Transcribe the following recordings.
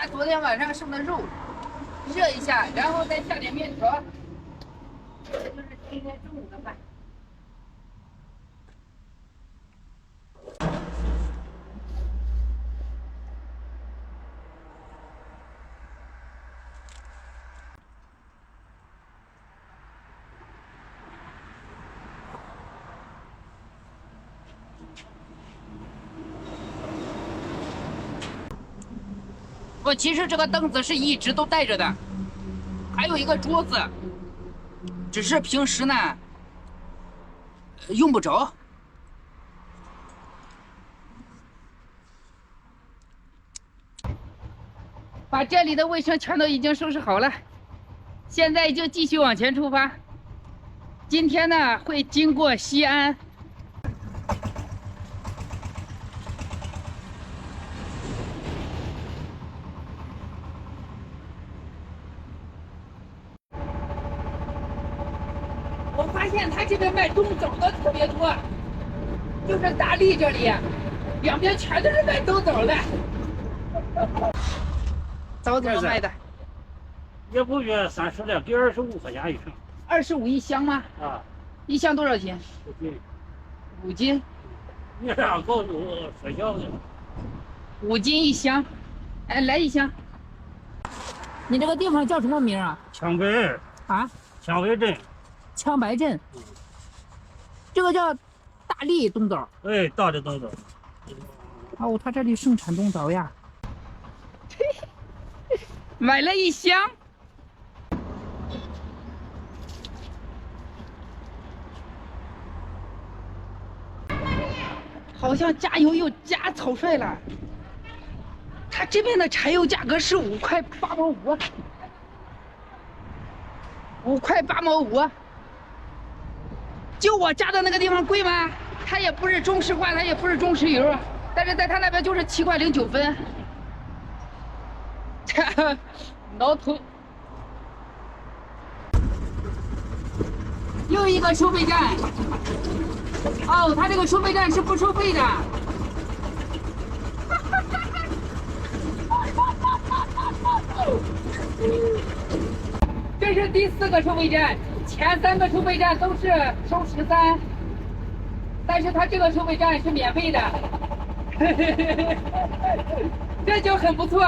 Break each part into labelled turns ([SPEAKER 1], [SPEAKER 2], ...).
[SPEAKER 1] 把昨天晚上剩的肉热一下，然后再下点面条，这就是今天中午的饭。我其实这个凳子是一直都带着的，还有一个桌子，只是平时呢用不着。把这里的卫生全都已经收拾好了，现在就继续往前出发。今天呢会经过西安。我发现他这边卖冬枣的特别多，就是大荔这里，两边全都是卖冬枣的。枣怎么卖的？
[SPEAKER 2] 也不约30两，给25块钱一升。
[SPEAKER 1] 25一箱吗？
[SPEAKER 2] 啊，
[SPEAKER 1] 一箱多少钱？5斤。
[SPEAKER 2] 你俩告诉我说笑的。
[SPEAKER 1] 5斤一箱，哎，来一箱。你这个地方叫什么名啊？
[SPEAKER 2] 羌北
[SPEAKER 1] 啊？
[SPEAKER 2] 羌北镇。
[SPEAKER 1] 羌白镇。这个叫大荔冬枣。
[SPEAKER 2] 哎，大的冬枣。
[SPEAKER 1] 哦，他这里盛产冬枣呀。买了一箱。好像加油又加草率了。他这边的柴油价格是5块8毛5，5块8毛5。就我加的那个地方贵吗？它也不是中石化，它也不是中石油，但是在他那边就是7块09分。挠头。又一个收费站。哦，他这个收费站是不收费的。这是第4个收费站，前3个收费站都是收13，但是他这个收费站是免费的。这就很不错。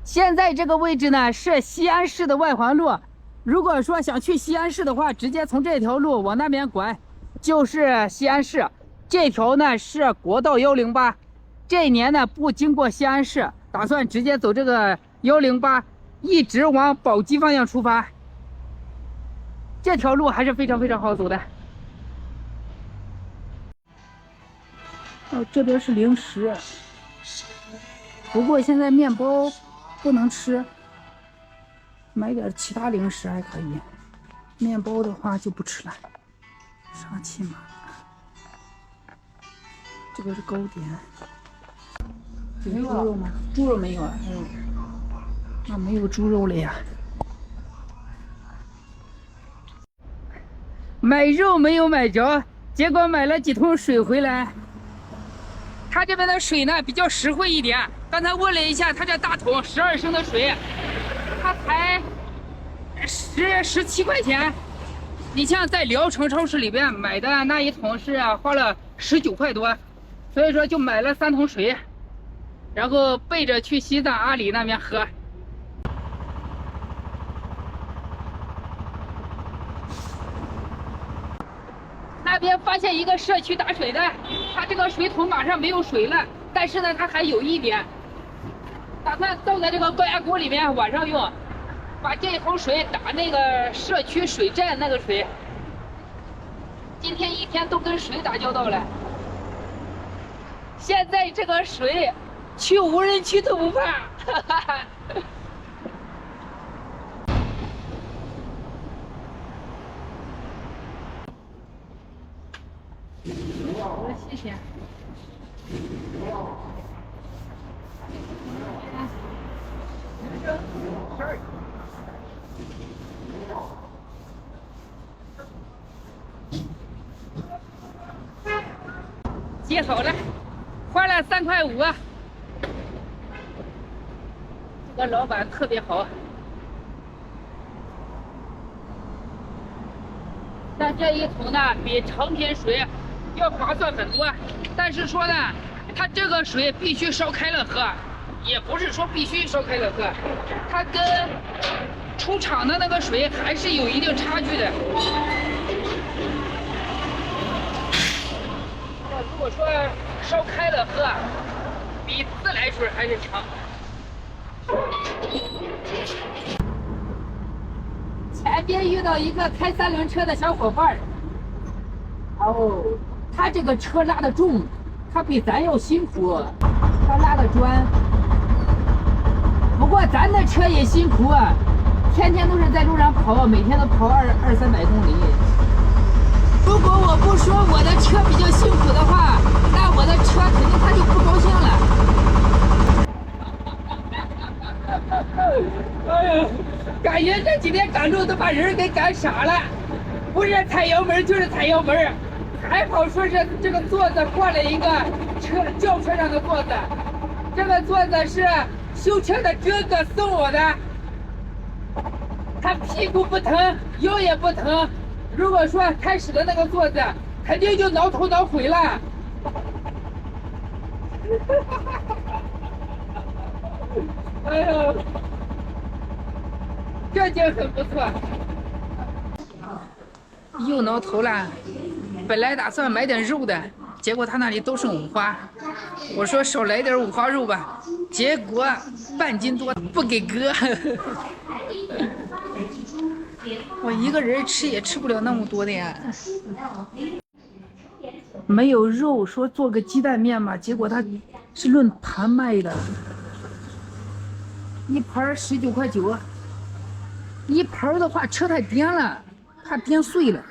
[SPEAKER 1] 现在这个位置呢是西安市的外环路，如果说想去西安市的话，直接从这条路往那边拐，就是西安市。这条呢是国道108，这一年呢不经过西安市，打算直接走这个108，一直往宝鸡方向出发。这条路还是非常非常好走的。哦，这边是零食，不过现在面包不能吃，买点其他零食还可以。面包的话就不吃了。沙琪玛，这个是糕点。有猪肉吗？猪肉没有啊。那没有猪肉了呀。买肉没有买着，结果买了几桶水回来。他这边的水呢比较实惠一点，刚才问了一下，他这大桶12升的水，他才17块钱。你像在聊城超市里边买的那一桶是花了19块多，所以说就买了3桶水，然后备着去西藏阿里那边喝。那边发现一个社区打水的，他这个水桶马上没有水了，但是呢，他还有一点，打算倒在这个高压锅里面晚上用，把这一桶水打那个社区水站那个水。今天一天都跟水打交道了，现在这个水去无人区都不怕，哈哈哈。好的，谢谢。接好了，花了3块5。和老板特别好。但这一桶呢，比成品水要划算很多。但是说呢，它这个水必须烧开了喝，也不是说必须烧开了喝，它跟出厂的那个水还是有一定差距的。如果说烧开了喝，比自来水还是强。前边遇到一个开3轮车的小伙伴，哦，他这个车拉得重，他比咱要辛苦，他拉的砖。不过咱的车也辛苦，天天都是在路上跑，每天都跑200-300公里。如果我不说我的车比较辛苦的话，那我的车肯定他就不高兴了。哎呀，感觉这几天赶路都把人给赶傻了，不是踩油门就是踩油门。还好说是这个座子换了一个轿车上的座子，这个座子是修车的哥哥送我的，他屁股不疼，腰也不疼。如果说开始的那个座子，肯定就挠头挠腿了。哎呀，这就很不错。又挠头了，本来打算买点肉的，结果他那里都剩五花。我说少来点五花肉吧，结果半斤多不给哥。我一个人吃也吃不了那么多的呀。没有肉，说做个鸡蛋面嘛，结果他是论盘卖的，一盘19.9，一盘的话车太颠了，怕颠碎了。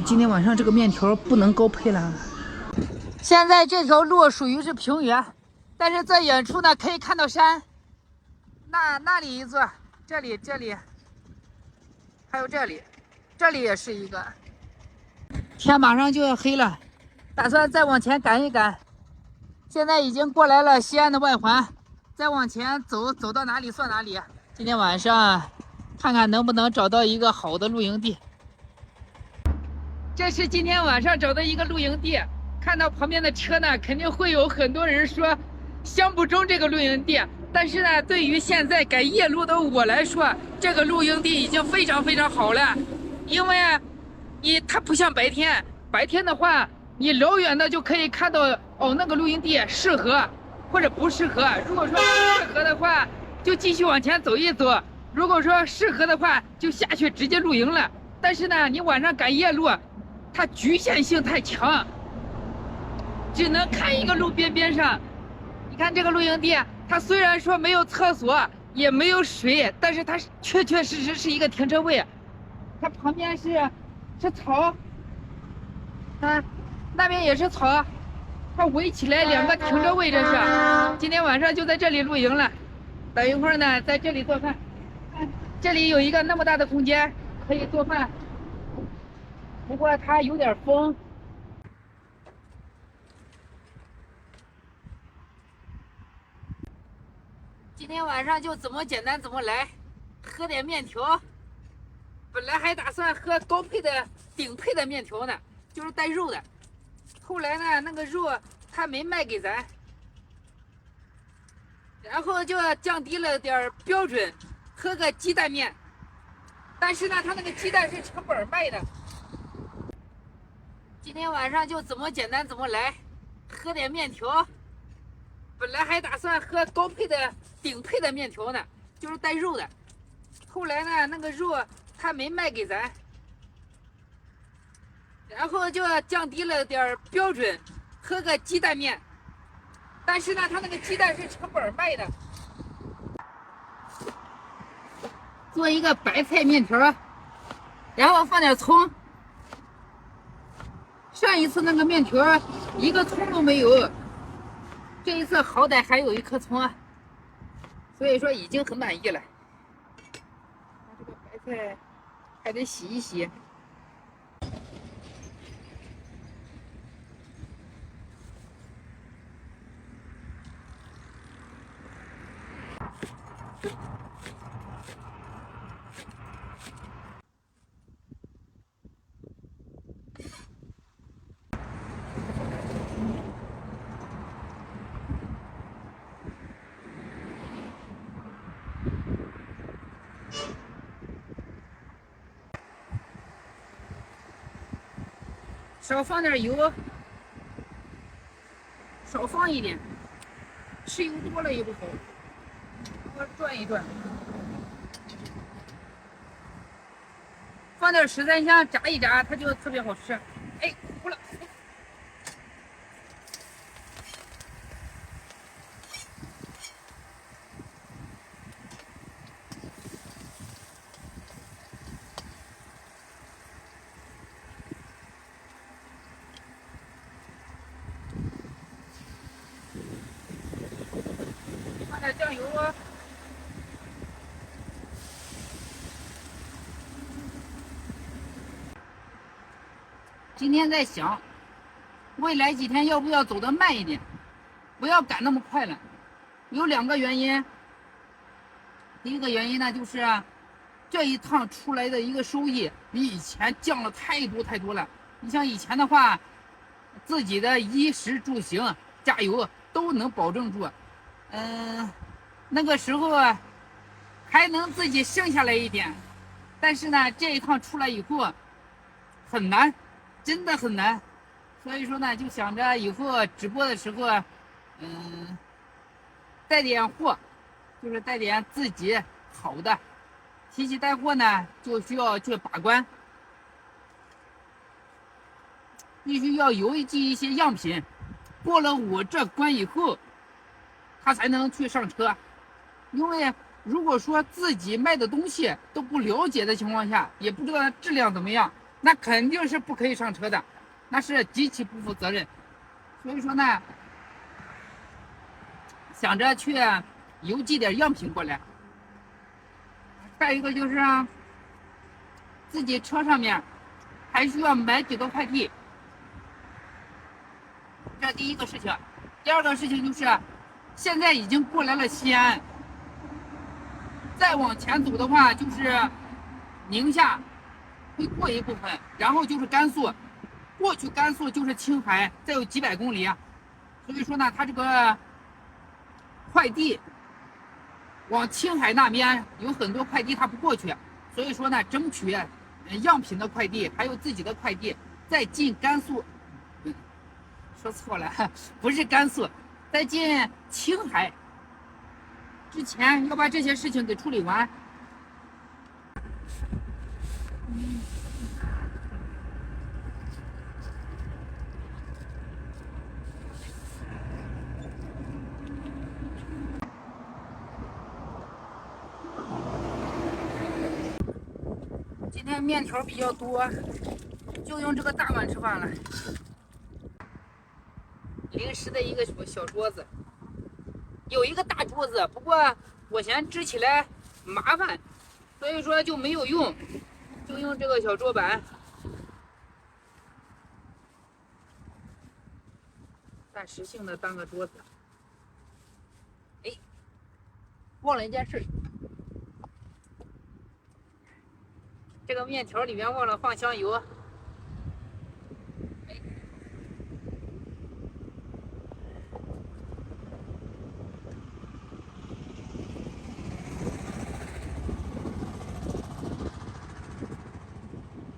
[SPEAKER 1] 今天晚上这个面条不能高配了。现在这条路属于是平原，但是在远处呢可以看到山。那里一座，这里，还有这里也是一个。天马上就要黑了，打算再往前赶一赶。现在已经过来了西安的外环，再往前走到哪里算哪里。今天晚上看看能不能找到一个好的露营地。这是今天晚上找的一个露营地，看到旁边的车呢，肯定会有很多人说相不中这个露营地。但是呢，对于现在赶夜路的我来说，这个露营地已经非常好了。因为它不像白天，白天的话，你老远的就可以看到哦，那个露营地适合或者不适合。如果说不适合的话，就继续往前走一走；如果说适合的话，就下去直接露营了。但是呢，你晚上赶夜路，它局限性太强，只能看一个路边上。你看这个露营地，它虽然说没有厕所，也没有水，但是它确实是一个停车位。它旁边是草，那边也是草，它围起来2个停车位，这是。今天晚上就在这里露营了，等一会儿呢，在这里做饭。这里有一个那么大的空间可以做饭，不过它有点风。今天晚上就怎么简单怎么来，喝点面条。本来还打算喝高配的顶配的面条呢，就是带肉的。后来呢，那个肉他没卖给咱，然后就降低了点标准，喝个鸡蛋面。但是呢，他那个鸡蛋是成本卖的。今天晚上就怎么简单怎么来，喝点面条。本来还打算喝高配的顶配的面条呢，就是带肉的。后来呢，那个肉他没卖给咱，然后就降低了点标准，喝个鸡蛋面。但是呢，他那个鸡蛋是成本卖的。做一个白菜面条，然后放点葱。上一次那个面条一个葱都没有，这一次好歹还有1颗葱，所以说已经很满意了。这个白菜还得洗一洗。少放点油，少放一点，吃油多了也不好。我转一转，放点十三香，炸一炸，它就特别好吃。哎，糊了。放点酱油啊。今天在想，未来几天要不要走得慢一点，不要赶那么快了。有2个原因。第一个原因呢，就是这一趟出来的一个收益比以前降了太多了。你像以前的话，自己的衣食住行、加油都能保证住。那个时候还能自己剩下来一点，但是呢，这一趟出来以后很难。真的很难，所以说呢，就想着以后直播的时候，带点货，就是带点自己好的。提起带货呢，就需要去把关，必须要邮寄一些样品，过了我这关以后，他才能去上车。因为如果说自己卖的东西都不了解的情况下，也不知道质量怎么样，那肯定是不可以上车的，那是极其不负责任。所以说呢，想着去邮寄点样品过来。再一个就是自己车上面还需要买几个快递，这第一个事情。第二个事情就是现在已经过来了西安，再往前走的话就是宁夏。会过一部分，然后就是甘肃，过去甘肃就是青海，再有几百公里，所以说呢，它这个快递往青海那边有很多快递它不过去，所以说呢，争取样品的快递还有自己的快递再进甘肃，说错了，不是甘肃，再进青海之前要把这些事情给处理完。今天面条比较多，就用这个大碗吃饭了。临时的一个小桌子，有一个大桌子，不过我嫌支起来麻烦，所以说就没有用，就用这个小桌板。暂时性的当个桌子。哎，忘了一件事。这个面条里面忘了放香油，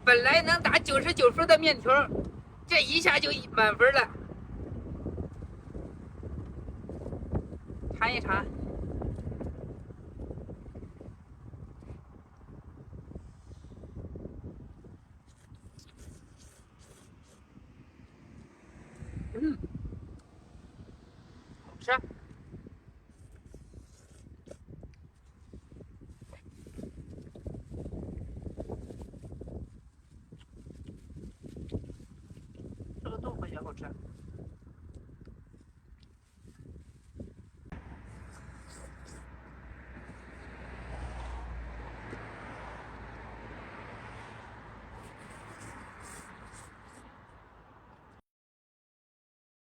[SPEAKER 1] 本来能打99分的面条，这一下就满分了。尝一尝。